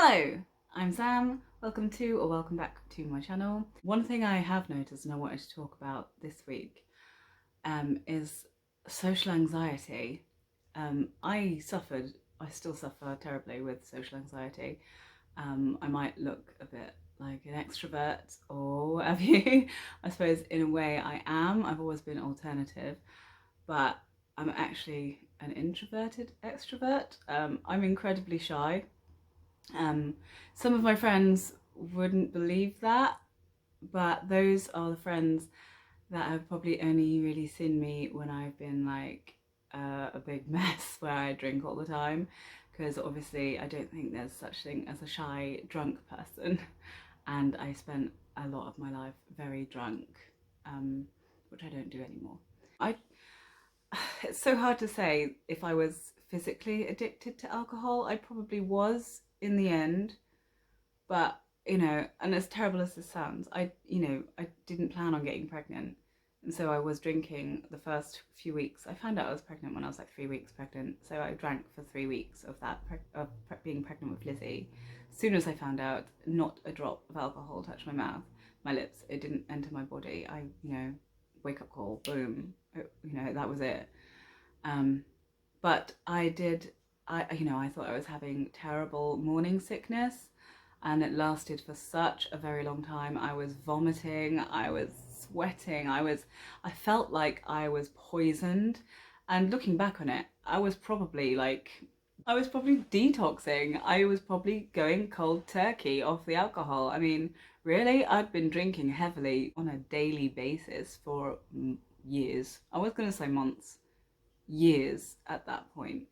Hello, I'm Sam. Welcome back to my channel. One thing I have noticed and I wanted to talk about this week is social anxiety. I still suffer terribly with social anxiety. I might look a bit like an extrovert or what have you. I suppose in a way I am. I've always been alternative, but I'm actually an introverted extrovert. I'm incredibly shy. Some of my friends wouldn't believe that, but those are the friends that have probably only really seen me when I've been like a big mess where I drink all the time, because obviously I don't think there's such thing as a shy drunk person, and I spent a lot of my life very drunk, which I don't do anymore. It's so hard to say if I was physically addicted to alcohol. I probably was in the end, but and as terrible as this sounds, I didn't plan on getting pregnant, and so I was drinking the first few weeks. I found out I was pregnant when I was like 3 weeks pregnant, so I drank for 3 weeks of that being pregnant with Lizzie. As soon as I found out, not a drop of alcohol touched my mouth, my lips. It didn't enter my body. I wake up call, boom. That was it. But I did. I thought I was having terrible morning sickness, and it lasted for such a very long time. I was vomiting, I was sweating, I felt like I was poisoned. And looking back on it, I was probably detoxing. I was probably going cold turkey off the alcohol. I mean, really, I'd been drinking heavily on a daily basis for years. I was going to say months, years at that point.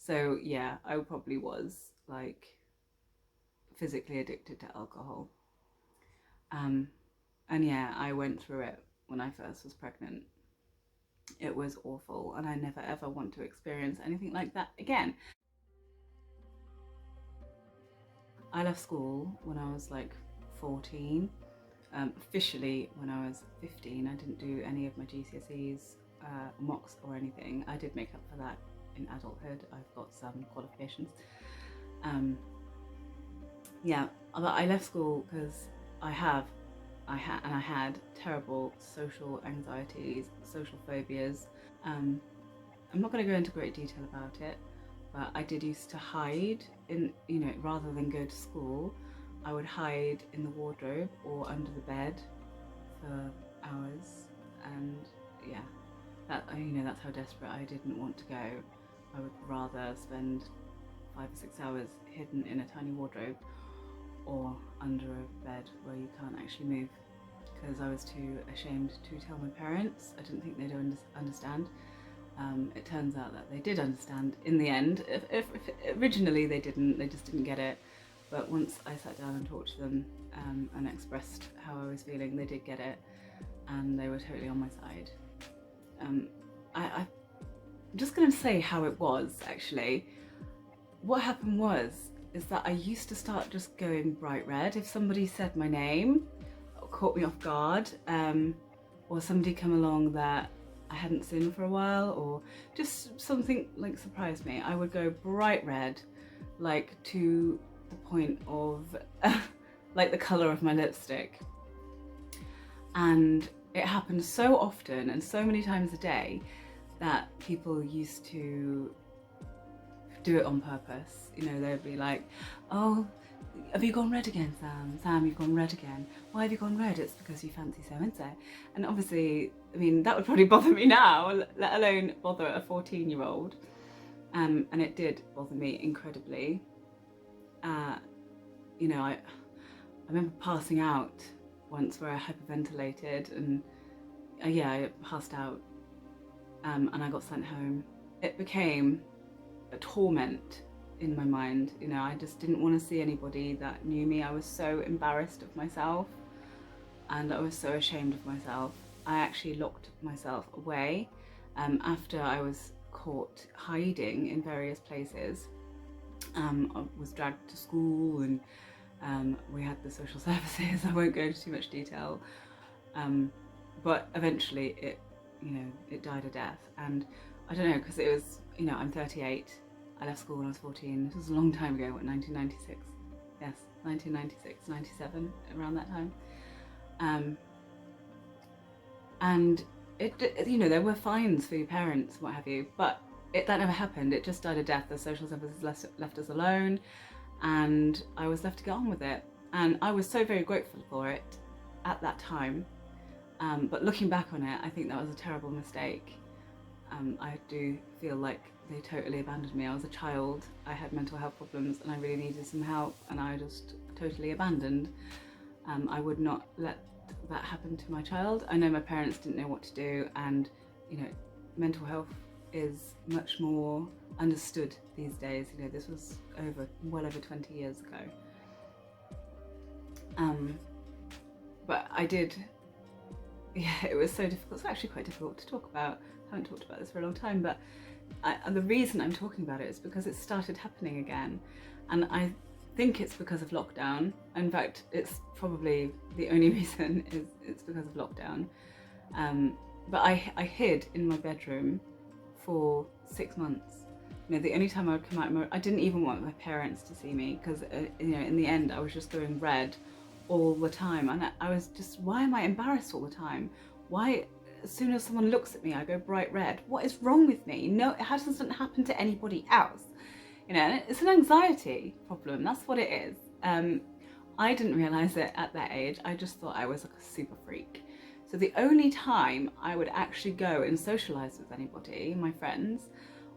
So yeah, I probably was like physically addicted to alcohol. And yeah, I went through it when I first was pregnant. It was awful, and I never ever want to experience anything like that again. I left school when I was like 14. Officially when I was 15. I didn't do any of my GCSEs, mocks or anything. I did make up for that in adulthood. I've got some qualifications. Yeah, but I left school because I had terrible social anxieties, social phobias. I'm not going to go into great detail about it, but I did used to hide in, rather than go to school, I would hide in the wardrobe or under the bed for hours, and yeah, that's how desperate I didn't want to go. I would rather spend 5 or 6 hours hidden in a tiny wardrobe or under a bed where you can't actually move, because I was too ashamed to tell my parents. I didn't think they'd understand. It turns out that they did understand in the end. If originally they didn't, they just didn't get it. But once I sat down and talked to them and expressed how I was feeling, they did get it, and they were totally on my side. I'm just going to say how it was, actually. What happened is that I used to start just going bright red if somebody said my name or caught me off guard, or somebody come along that I hadn't seen for a while, or just something like surprised me. I would go bright red, like to the point of like the colour of my lipstick. And it happened so often and so many times a day that people used to do it on purpose. They'd be like, "Oh, have you gone red again, Sam? Sam, you've gone red again. Why have you gone red?" "It's because you fancy so-and-so." And obviously, I mean, that would probably bother me now, let alone bother a 14-year-old. And it did bother me incredibly. I remember passing out once where I hyperventilated, and I passed out, and I got sent home. It became a torment in my mind. I just didn't want to see anybody that knew me. I was so embarrassed of myself, and I was so ashamed of myself. I actually locked myself away after I was caught hiding in various places. I was dragged to school, and we had the social services. I won't go into too much detail, but eventually it died a death. And I don't know, because it was, I'm 38. I left school when I was 14. This was a long time ago, 1996. yes, 1996, 97, around that time. And there were fines for your parents, what have you, but that never happened. It just died a death. The social services left us alone, and I was left to get on with it. And I was so very grateful for it at that time. But looking back on it, I think that was a terrible mistake. I do feel like they totally abandoned me. I was a child, I had mental health problems, and I really needed some help, and I just totally abandoned. I would not let that happen to my child. I know my parents didn't know what to do, and mental health is much more understood these days. This was well over 20 years ago. But I did, it was so difficult. It's actually quite difficult to talk about. I haven't talked about this for a long time, but the reason I'm talking about it is because it started happening again, and I think it's because of lockdown. In fact, it's probably the only reason is it's because of lockdown. But I hid in my bedroom for 6 months. The only time I would come out, I didn't even want my parents to see me, because in the end I was just going red all the time, and I was just, why am I embarrassed all the time? Why, as soon as someone looks at me, I go bright red? What is wrong with me? No, it hasn't happened to anybody else. And it's an anxiety problem. That's what it is. I didn't realise it at that age. I just thought I was like a super freak. So the only time I would actually go and socialise with anybody, my friends,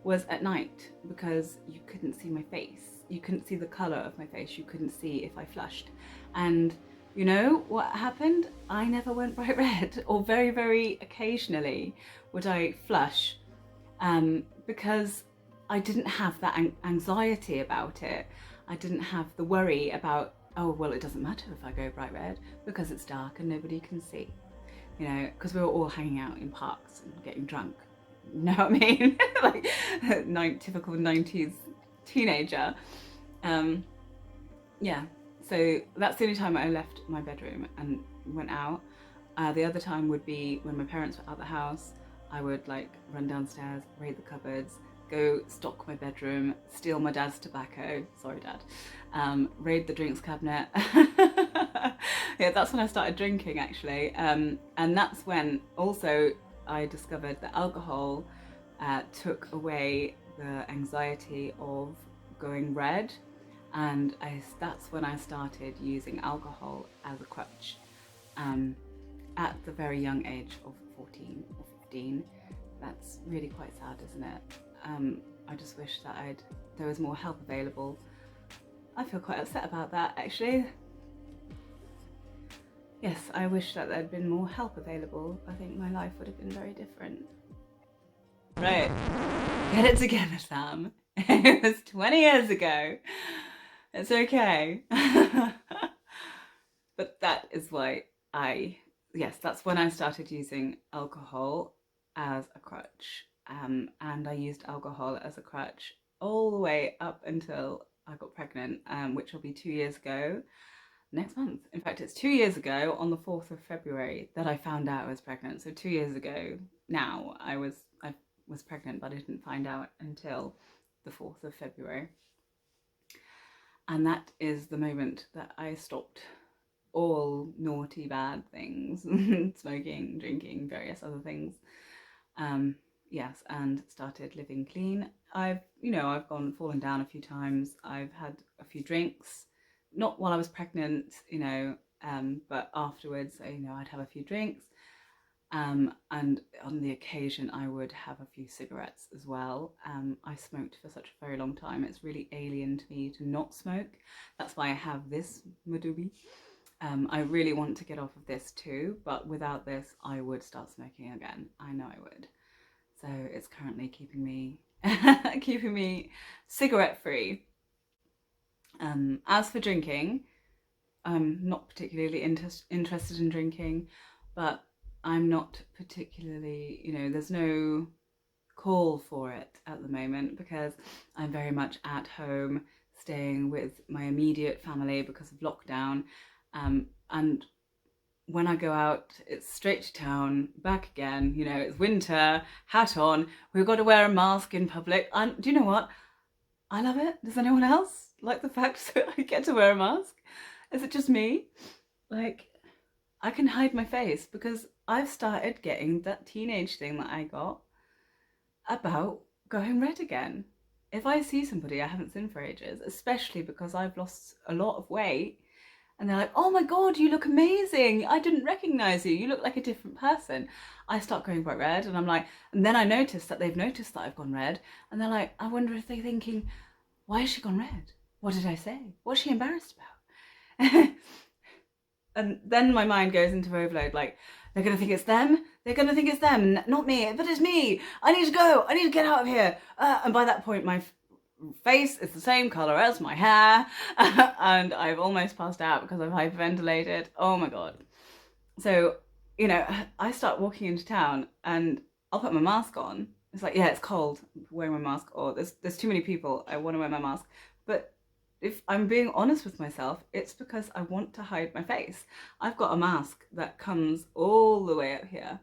was at night, because you couldn't see my face. You couldn't see the colour of my face. You couldn't see if I flushed. And you know what happened? I never went bright red, or very, very occasionally would I flush, because I didn't have that anxiety about it. I didn't have the worry about, oh, well, it doesn't matter if I go bright red because it's dark and nobody can see. Because we were all hanging out in parks and getting drunk. You know what I mean? Like typical 90s teenager. Yeah. So that's the only time I left my bedroom and went out. The other time would be when my parents were out the house. I would run downstairs, raid the cupboards, go stock my bedroom, steal my dad's tobacco. Sorry, Dad. Raid the drinks cabinet. Yeah, that's when I started drinking, actually. And that's when also I discovered that alcohol took away the anxiety of going red. And that's when I started using alcohol as a crutch, at the very young age of 14 or 15. That's really quite sad, isn't it? I just wish that there was more help available. I feel quite upset about that, actually. Yes, I wish that there'd been more help available. I think my life would have been very different. Right, get it together, Sam. It was 20 years ago. It's okay. But that is why that's when I started using alcohol as a crutch. And I used alcohol as a crutch all the way up until I got pregnant, which will be 2 years ago next month. In fact, it's 2 years ago on the 4th of February that I found out I was pregnant. So 2 years ago now I was pregnant, but I didn't find out until the 4th of February. And that is the moment that I stopped all naughty, bad things, smoking, drinking, various other things. Yes, and started living clean. I've fallen down a few times. I've had a few drinks, not while I was pregnant, but afterwards, I'd have a few drinks. And on the occasion, I would have a few cigarettes as well. I smoked for such a very long time. It's really alien to me to not smoke. That's why I have this Madubi. I really want to get off of this too, but without this, I would start smoking again. I know I would. So it's currently keeping me cigarette free. As for drinking, I'm not particularly interested in drinking, but I'm not particularly, there's no call for it at the moment because I'm very much at home, staying with my immediate family because of lockdown. And when I go out, it's straight to town, back again, it's winter, hat on, we've got to wear a mask in public. And do you know what? I love it. Does anyone else like the fact that I get to wear a mask? Is it just me? Like, I can hide my face because I've started getting that teenage thing that I got about going red again. If I see somebody I haven't seen for ages, especially because I've lost a lot of weight, and they're like, oh my God, you look amazing. I didn't recognize you. You look like a different person. I start going bright red, and I'm like, and then I notice that they've noticed that I've gone red, and they're like, I wonder if they're thinking, why has she gone red? What did I say? What's she embarrassed about? And then my mind goes into overload, like, they're going to think it's them. They're going to think it's them, not me, but it's me. I need to go. I need to get out of here. And by that point, my face is the same color as my hair. And I've almost passed out because I've hyperventilated. Oh my God. So, you know, I start walking into town and I'll put my mask on. It's like, yeah, it's cold, I'm wearing my mask, or there's too many people, I want to wear my mask. But if I'm being honest with myself, it's because I want to hide my face. I've got a mask that comes all the way up here,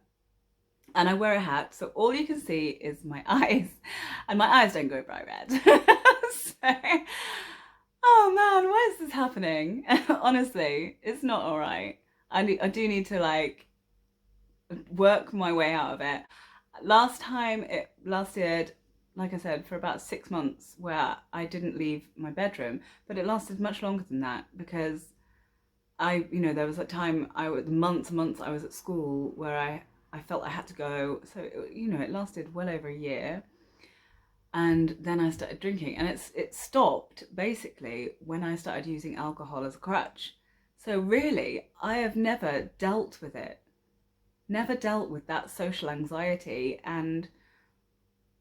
and I wear a hat, so all you can see is my eyes, and my eyes don't go bright red. So, oh man, why is this happening? Honestly, it's not all right. I do need to like work my way out of it. Last time it lasted, like I said, for about 6 months where I didn't leave my bedroom, but it lasted much longer than that because there was a time, months I was at school where I felt I had to go. So, it lasted well over a year. And then I started drinking, and it stopped basically when I started using alcohol as a crutch. So really, I have never dealt with it. Never dealt with that social anxiety and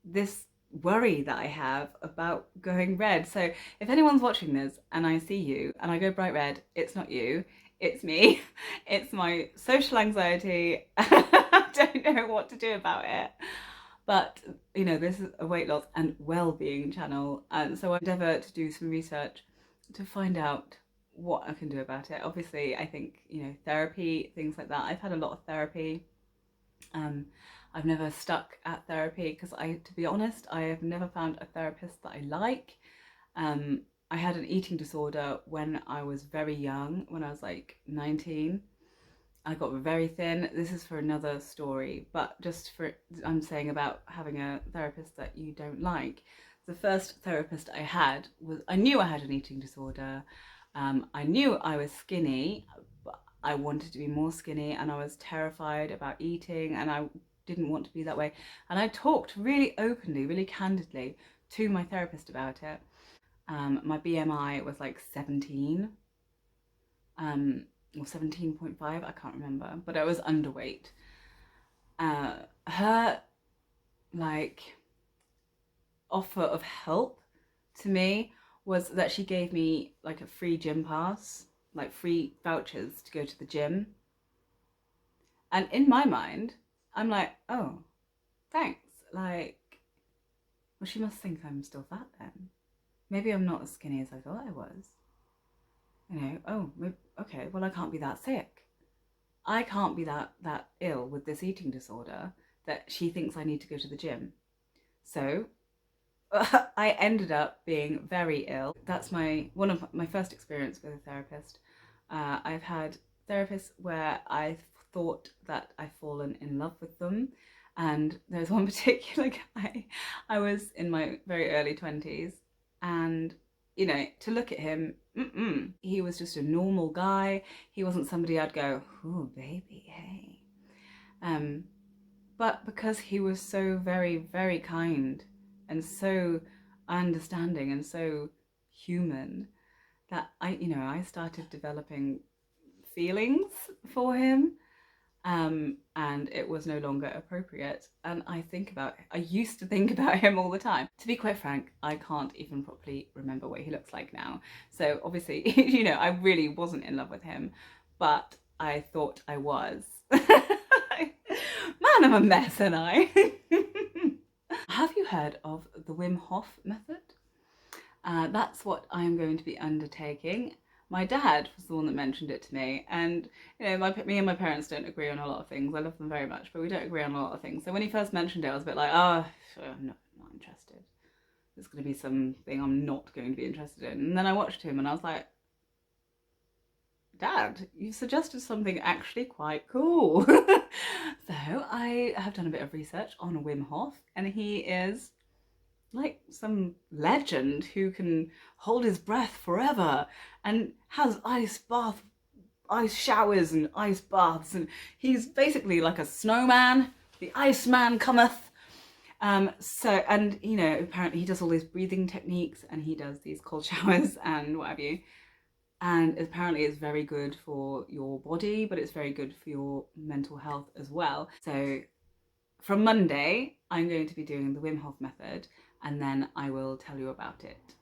this worry that I have about going red. So if anyone's watching this and I see you and I go bright red, it's not you, it's me. It's my social anxiety. I don't know what to do about it. But, this is a weight loss and well-being channel. And so I endeavour to do some research to find out what I can do about it. Obviously, I think, therapy, things like that. I've had a lot of therapy. I've never stuck at therapy because to be honest, I have never found a therapist that I like. I had an eating disorder when I was very young, when I was like 19. I got very thin. This is for another story, but I'm saying about having a therapist that you don't like. The first therapist I knew I had an eating disorder. I knew I was skinny, but I wanted to be more skinny, and I was terrified about eating, and I didn't want to be that way. And I talked really openly, really candidly to my therapist about it. My BMI was like 17. Or 17.5, I can't remember, but I was underweight. Her offer of help to me was that she gave me like a free gym pass, like free vouchers to go to the gym. And in my mind, I'm like, oh, thanks. Well, she must think I'm still fat then. Maybe I'm not as skinny as I thought I was. Okay, well, I can't be that sick. I can't be that ill with this eating disorder that she thinks I need to go to the gym. So I ended up being very ill. That's one of my first experience with a therapist. I've had therapists where I thought that I've fallen in love with them. And there's one particular guy, I was in my very early 20s, and to look at him, he was just a normal guy. He wasn't somebody I'd go, oh, baby, hey. But because he was so very, very kind and so understanding and so human, that I started developing feelings for him. And it was no longer appropriate. And I used to think about him all the time. To be quite frank, I can't even properly remember what he looks like now. So obviously, I really wasn't in love with him, but I thought I was. Man, I'm a mess, aren't I? Have you heard of the Wim Hof Method? That's what I'm going to be undertaking. My dad was the one that mentioned it to me, and me and my parents don't agree on a lot of things. I love them very much, but we don't agree on a lot of things. So when he first mentioned it, I was a bit like, oh, I'm not interested. it's going to be something I'm not going to be interested in. And then I watched him and I was like, Dad, you suggested something actually quite cool. So I have done a bit of research on Wim Hof, and he is like some legend who can hold his breath forever and has ice showers and ice baths, and he's basically like a snowman. The Iceman cometh. And you know, apparently he does all these breathing techniques and he does these cold showers and what have you. And apparently it's very good for your body, but it's very good for your mental health as well. So from Monday, I'm going to be doing the Wim Hof Method, and then I will tell you about it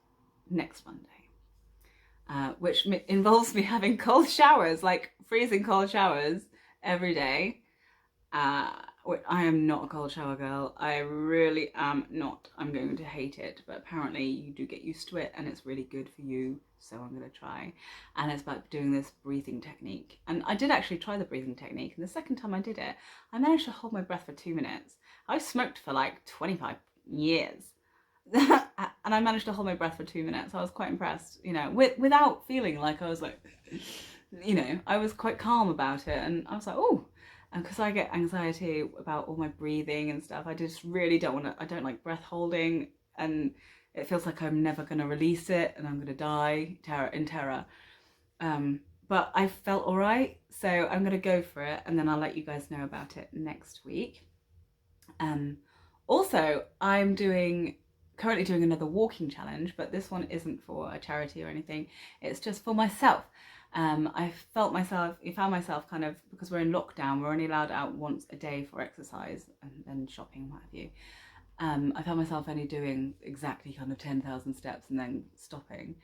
next Monday, which involves me having cold showers, like freezing cold showers every day. I am not a cold shower girl. I really am not. I'm going to hate it, but apparently you do get used to it and it's really good for you, so I'm going to try. And it's about doing this breathing technique. And I did actually try the breathing technique, and the second time I did it, I managed to hold my breath for 2 minutes. I smoked for like 25 years. And I managed to hold my breath for 2 minutes. I was quite impressed, you know, without feeling like I was like, you know, I was quite calm about it. And I was like, oh, and because I get anxiety about all my breathing and stuff, I just really don't want to, I don't like breath holding, and it feels like I'm never going to release it and I'm going to die in terror. But I felt all right, so I'm going to go for it, and then I'll let you guys know about it next week. Also, I'm currently doing another walking challenge, but this one isn't for a charity or anything. It's just for myself. I found myself kind of, because we're in lockdown, we're only allowed out once a day for exercise and shopping and what have you. I found myself only doing exactly kind of 10,000 steps and then stopping.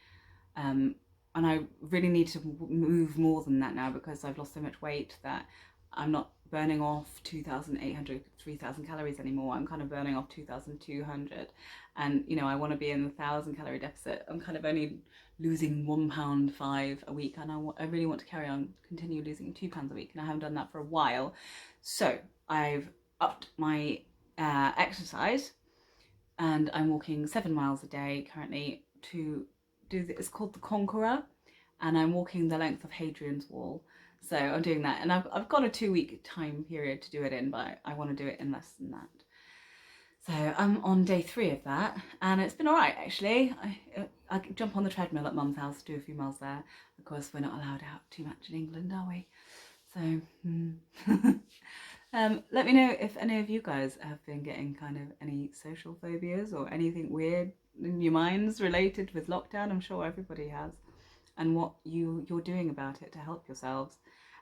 And I really need to move more than that now, because I've lost so much weight that I'm not burning off 2,800, 3,000 calories anymore. I'm kind of burning off 2,200. And, you know, I want to be in the 1,000 calorie deficit. I'm kind of only losing 1.5 pound a week. And I really want to continue losing 2 pounds a week. And I haven't done that for a while. So I've upped my exercise, and I'm walking 7 miles a day currently to do this. It's called the Conqueror, and I'm walking the length of Hadrian's Wall. So I'm doing that, and I've got a 2-week time period to do it in, but I want to do it in less than that. So I'm on day 3 of that, and it's been all right actually. I jump on the treadmill at Mum's house, do a few miles there. Of course, we're not allowed out too much in England, are we? So let me know if any of you guys have been getting kind of any social phobias or anything weird in your minds related with lockdown. I'm sure everybody has, and what you're doing about it to help yourselves.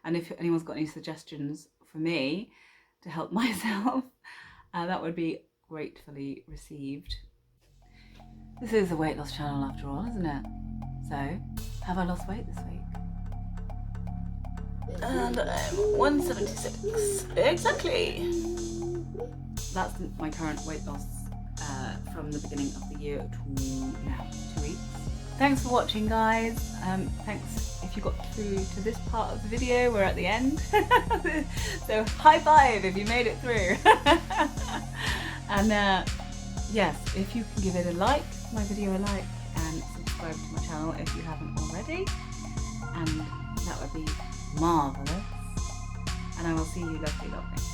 And if anyone's got any suggestions for me to help myself, that would be gratefully received. This is a weight loss channel after all, isn't it? So, have I lost weight this week? And I'm 176. Exactly. That's my current weight loss from the beginning of the year to now, 2 weeks. Thanks for watching, guys. Thanks if you got through to this part of the video. We're at the end. So high five if you made it through. And yes, if you can give it a like, my video a like, and subscribe to my channel if you haven't already, and that would be marvellous. And I will see you lovely lot next time.